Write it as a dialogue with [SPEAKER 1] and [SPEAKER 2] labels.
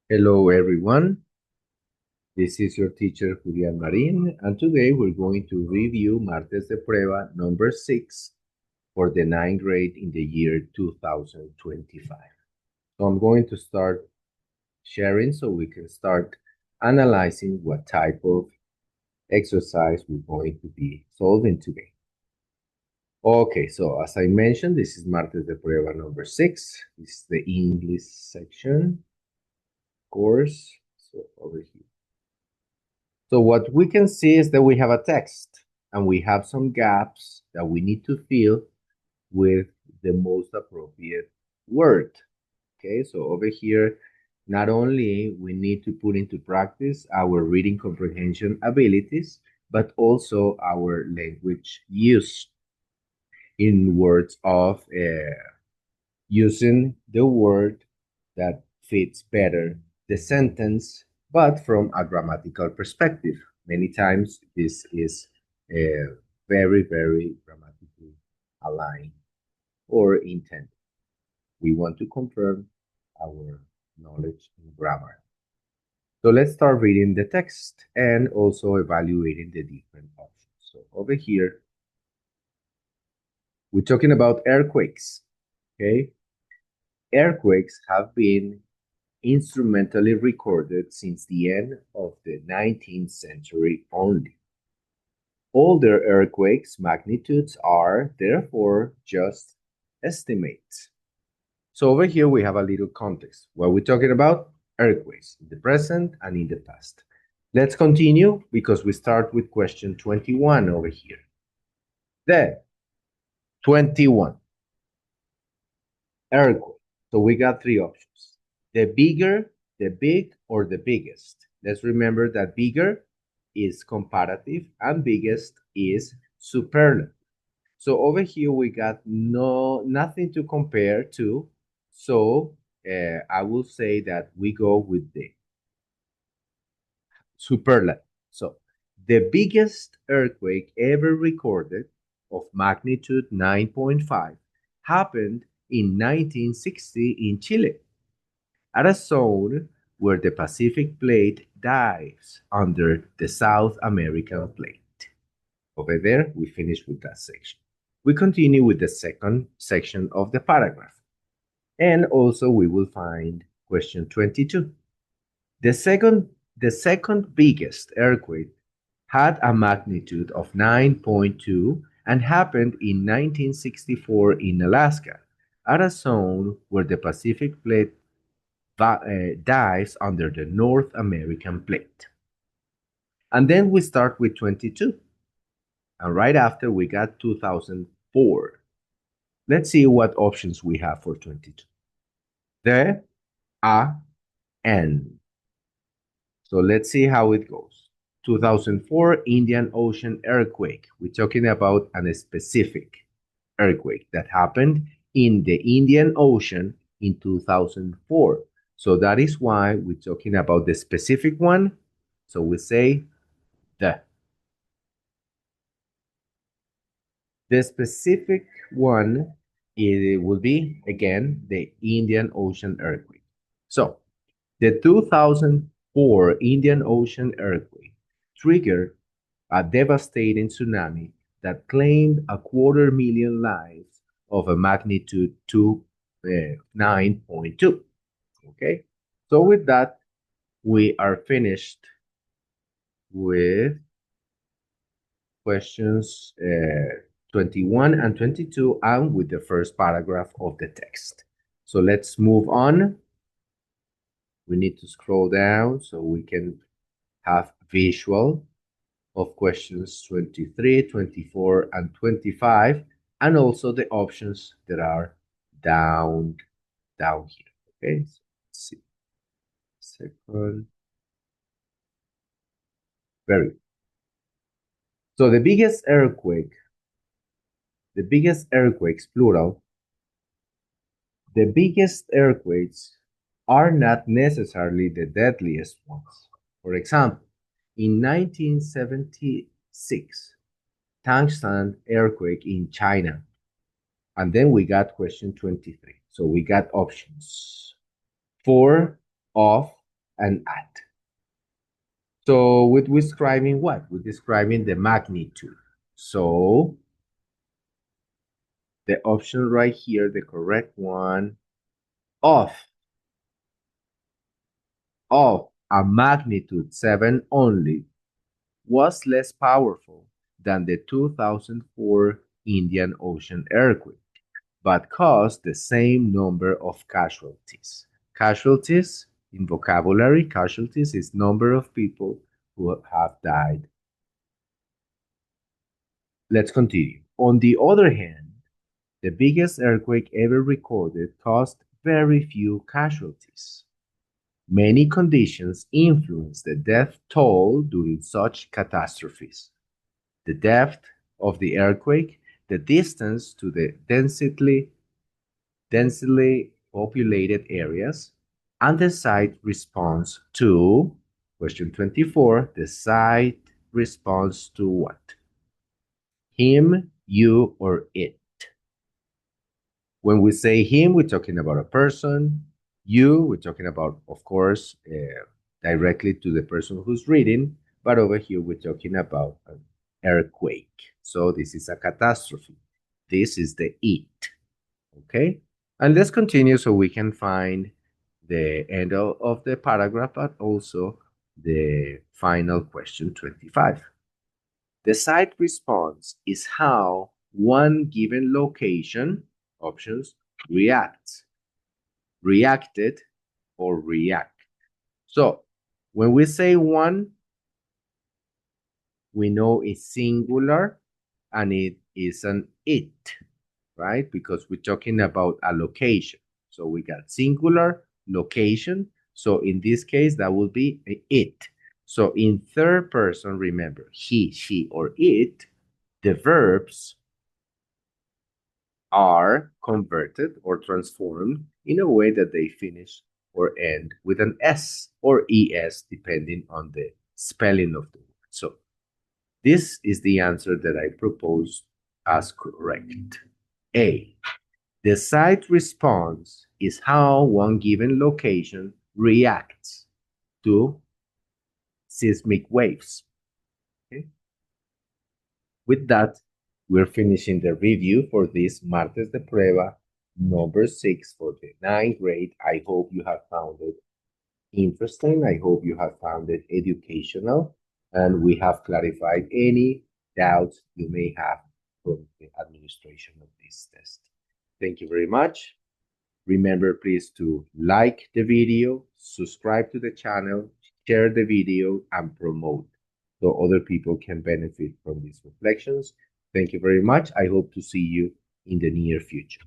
[SPEAKER 1] Hello everyone, this is your teacher Julian Marin, and today we're going to review Martes de Prueba number 6 for the 9th grade in the year 2025. So I'm going to start sharing so we can start analyzing what type of exercise we're going to be solving today. Okay, so as I mentioned, this is Martes de Prueba number 6. This is the English section course. So over here. So what we can see is that we have a text and we have some gaps that we need to fill with the most appropriate word. Okay, so over here, not only we need to put into practice our reading comprehension abilities, but also our language use in words of using the word that fits better the sentence, but from a grammatical perspective. Many times this is very, very grammatically aligned or intended. We want to confirm our knowledge in grammar. So let's start reading the text and also evaluating the different options. So over here, we're talking about earthquakes. Okay, earthquakes have been instrumentally recorded since the end of the 19th century only. Older earthquakes' magnitudes are, therefore, just estimates. So over here we have a little context. What we're talking about? Earthquakes in the present and in the past. Let's continue because we start with question 21 over here. Then, 21. Earthquake. So we got three options. The bigger, the big, or the biggest. Let's remember that bigger is comparative and biggest is superlative. So over here we got nothing to compare to. So I will say that we go with the superlative. So the biggest earthquake ever recorded of magnitude 9.5 happened in 1960 in Chile, at a zone where the Pacific plate dives under the South American plate. Over there, we finish with that section. We continue with the second section of the paragraph. And also we will find question 22. The second biggest earthquake had a magnitude of 9.2 and happened in 1964 in Alaska, at a zone where the Pacific plate dives under the North American plate. And then we start with 22. And right after we got 2004. Let's see what options we have for 22. The, a, and. So let's see how it goes. 2004 Indian Ocean earthquake. We're talking about a specific earthquake that happened in the Indian Ocean in 2004. So that is why we're talking about the specific one. So we say the. The specific one, it will be, again, the Indian Ocean earthquake. So the 2004 Indian Ocean earthquake triggered a devastating tsunami that claimed 250,000 lives of a magnitude 9.2. Okay, so with that, we are finished with questions 21 and 22 and with the first paragraph of the text. So let's move on. We need to scroll down so we can have visual of questions 23, 24, and 25, and also the options that are down here. Okay, so let's see. Second. Very good. So the biggest earthquakes, plural, the biggest earthquakes are not necessarily the deadliest ones. For example, in 1976, Tangshan earthquake in China. And then we got question 23. So we got options. 4 of and at. So we're describing what? We're describing the magnitude. So the option right here, the correct one, of a magnitude 7 only was less powerful than the 2004 Indian Ocean earthquake, but caused the same number of casualties. Casualties, in vocabulary, casualties is number of people who have died. Let's continue. On the other hand, the biggest earthquake ever recorded caused very few casualties. Many conditions influence the death toll during such catastrophes. The depth of the earthquake, the distance to the densely populated areas, and the site response to question 24. The site responds to what? Him, you, or it. When we say him, we're talking about a person. You, we're talking about, of course, directly to the person who's reading. But over here, we're talking about an earthquake. So this is a catastrophe. This is the it. Okay? And let's continue so we can find the end of the paragraph, but also the final question 25. The site response is how one given location, options, reacts, reacted, or react. So when we say one, we know it's singular and it is an it, right? Because we're talking about a location. So we got singular, location. So in this case, that will be a it. So in third person, remember, he, she, or it, the verbs are converted or transformed in a way that they finish or end with an S or ES, depending on the spelling of the word. So this is the answer that I propose as correct. A. The site response is how one given location reacts to seismic waves. Okay? With that, we're finishing the review for this Martes de Prueba number 6 for the 9th grade. I hope you have found it interesting. I hope you have found it educational, and we have clarified any doubts you may have from the administration of this test. Thank you very much. Remember, please, to like the video, subscribe to the channel, share the video, and promote so other people can benefit from these reflections. Thank you very much. I hope to see you in the near future.